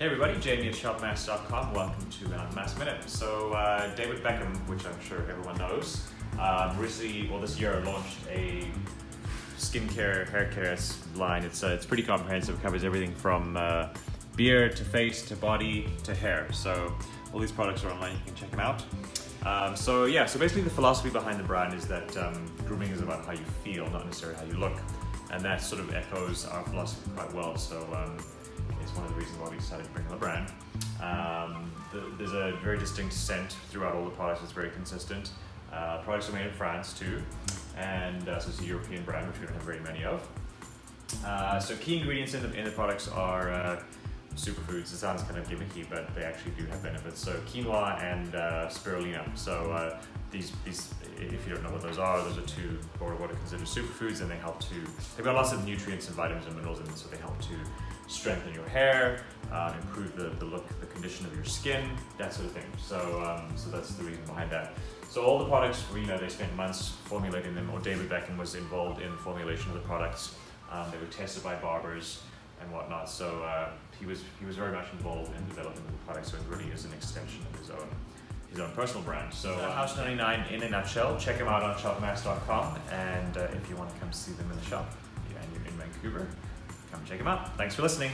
Hey everybody, Jamie at shopmasc.com. Welcome to MASC Minute. So David Beckham, which I'm sure everyone knows, this year launched a skincare, hair care line. It's pretty comprehensive. It covers everything from beard to face to body to hair. So all these products are online. You can check them out. So basically the philosophy behind the brand is that grooming is about how you feel, not necessarily how you look. And that sort of echoes our philosophy quite well. So it's one of the reasons why we decided to bring on the brand. There's a very distinct scent throughout all the products. It's very consistent. Products are made in France too, and so it's a European brand, which we don't have very many of. So key ingredients in the products are superfoods. It sounds kind of gimmicky, but they actually do have benefits. So quinoa and spirulina. So these, if you don't know what those are two what are considered superfoods, and they've got lots of nutrients and vitamins and minerals in them, so they help to strengthen your hair, improve the look, the condition of your skin, that sort of thing. So that's the reason behind that. So all the products, they spent months formulating them, or David Beckham was involved in the formulation of the products. They were tested by barbers and whatnot. So he was very much involved in developing the product. So it really is an extension of his own personal brand. So House 99 in a nutshell. Check them out on shopmasc.com, and if you want to come see them in the shop and you're in Vancouver, come check them out. Thanks for listening.